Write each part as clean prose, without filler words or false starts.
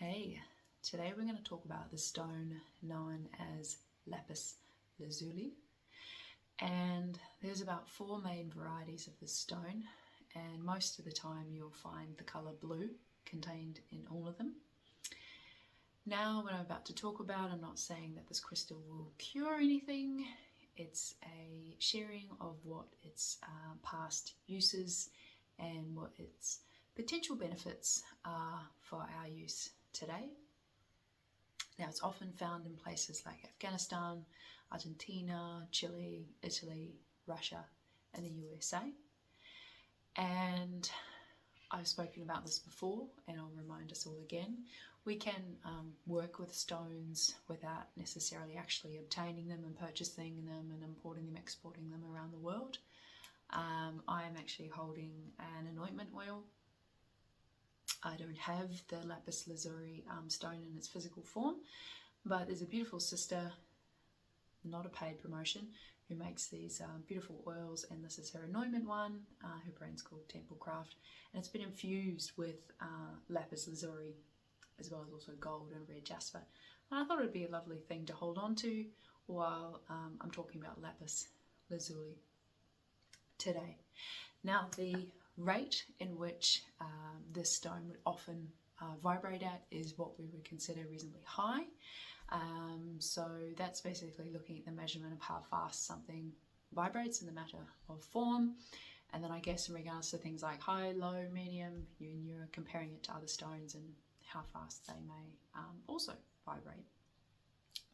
Hey, today we're going to talk about the stone known as Lapis Lazuli, and there's about 4 main varieties of this stone, and most of the time you'll find the colour blue contained in all of them. Now, what I'm about to talk about, I'm not saying that this crystal will cure anything. It's a sharing of what its past uses and what its potential benefits are for our use today. Now, it's often found in places like Afghanistan, Argentina, Chile, Italy, Russia, and the USA. And I've spoken about this before, and I'll remind us all again. We can work with stones without necessarily actually obtaining them and purchasing them and importing them, exporting them around the world. I'm actually holding an anointment oil. I don't have the Lapis Lazuli stone in its physical form, but there's a beautiful sister, not a paid promotion, who makes these beautiful oils, and this is her anointment one. Her brand's called Temple Craft, and it's been infused with Lapis Lazuli, as well as also gold and red jasper. And I thought it'd be a lovely thing to hold on to while I'm talking about Lapis Lazuli today. Now, the rate in which this stone would often vibrate at is what we would consider reasonably high. So that's basically looking at the measurement of how fast something vibrates in the matter of form. And then I guess in regards to things like high, low, medium, you're comparing it to other stones and how fast they may also vibrate.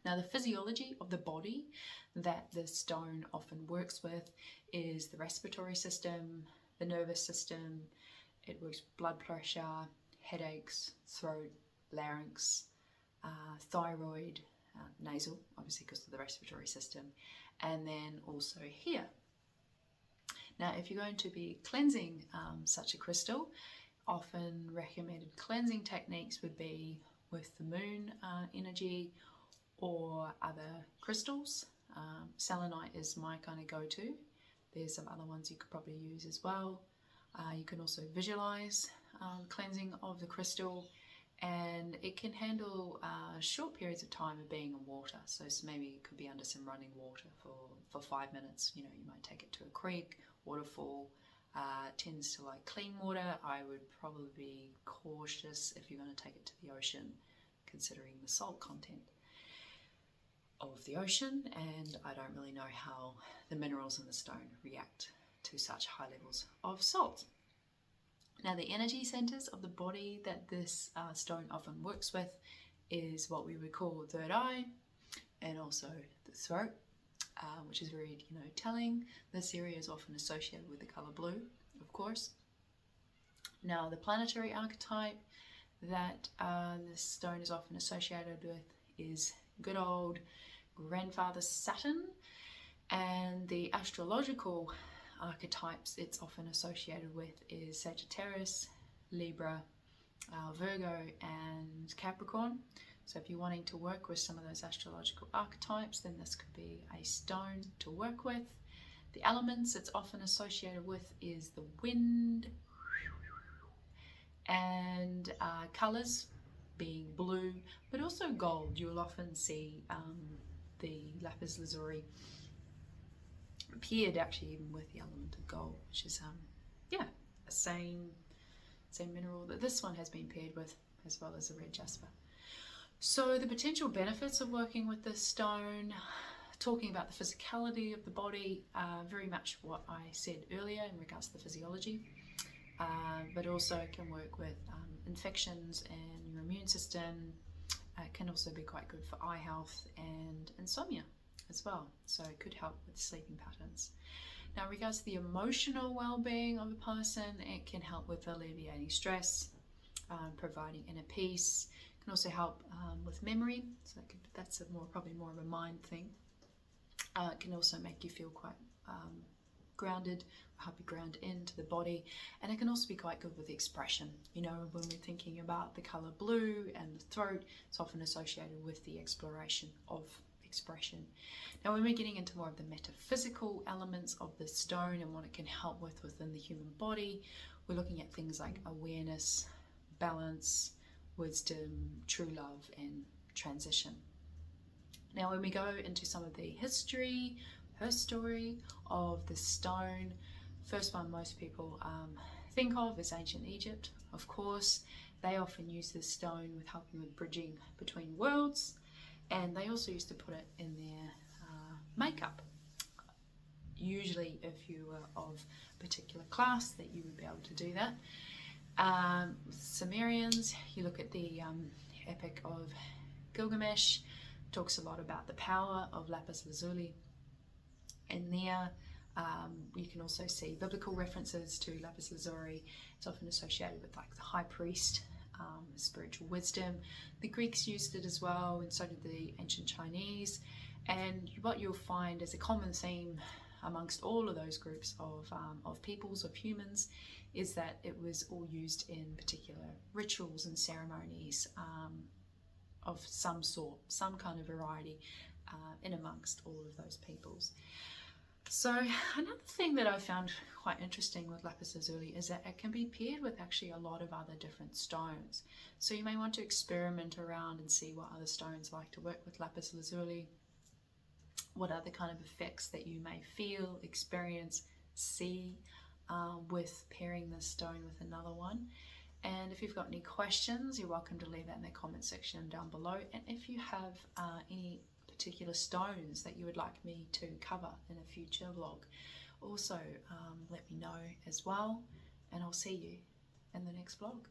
Now, the physiology of the body that the stone often works with is the respiratory system, the nervous system. It works with blood pressure, headaches, throat, larynx, thyroid, nasal, obviously because of the respiratory system, and then also here. Now, if you're going to be cleansing such a crystal, often recommended cleansing techniques would be with the moon energy or other crystals. Selenite is my kind of go-to. There's some other ones you could probably use as well. You can also visualize cleansing of the crystal, and it can handle short periods of time of being in water. So maybe it could be under some running water for 5 minutes. You might take it to a creek, waterfall. Tends to like clean water. I would probably be cautious if you're going to take it to the ocean, considering the salt content of the ocean, and I don't really know how the minerals in the stone react to such high levels of salt. Now, the energy centers of the body that this stone often works with is what we would call third eye, and also the throat, which is very telling. This area is often associated with the color blue, of course. Now, the planetary archetype that this stone is often associated with is good old grandfather Saturn, and the astrological archetypes it's often associated with is Sagittarius, Libra, Virgo, and Capricorn. So if you're wanting to work with some of those astrological archetypes, then this could be a stone to work with. The elements it's often associated with is the wind, and colors being blue, but also gold. You'll often see the Lapis Lazuli paired actually even with the element of gold, which is a same mineral that this one has been paired with, as well as the red jasper. So the potential benefits of working with this stone, talking about the physicality of the body, very much what I said earlier in regards to the physiology, but also it can work with infections and your immune system. It can also be quite good for eye health and insomnia as well, so it could help with sleeping patterns. Now, in regards to the emotional well-being of a person, it can help with alleviating stress, providing inner peace. It can also help with memory, so that's probably more of a mind thing. It can also make you feel quite grounded, help you ground into the body, and it can also be quite good with expression. When we're thinking about the color blue and the throat, it's often associated with the exploration of expression. Now, when we're getting into more of the metaphysical elements of the stone and what it can help with within the human body, we're looking at things like awareness, balance, wisdom, true love, and transition. Now, when we go into some of the history, her story of the stone, first one most people think of is ancient Egypt. Of course, they often use this stone with helping with bridging between worlds, and they also used to put it in their makeup. Usually, if you were of a particular class, that you would be able to do that. Sumerians, you look at the Epic of Gilgamesh, talks a lot about the power of Lapis Lazuli. And there you can also see biblical references to Lapis Lazuli. It's often associated with like the high priest, spiritual wisdom. The Greeks used it as well, and so did the ancient Chinese. And what you'll find is a common theme amongst all of those groups of peoples, of humans, is that it was all used in particular rituals and ceremonies of some sort, some kind of variety in amongst all of those peoples. So another thing that I found quite interesting with Lapis Lazuli is that it can be paired with actually a lot of other different stones. So you may want to experiment around and see what other stones like to work with Lapis Lazuli, what other kind of effects that you may feel, experience, see with pairing this stone with another one. And if you've got any questions, you're welcome to leave that in the comment section down below. And if you have any particular stones that you would like me to cover in a future vlog, also let me know as well, and I'll see you in the next vlog.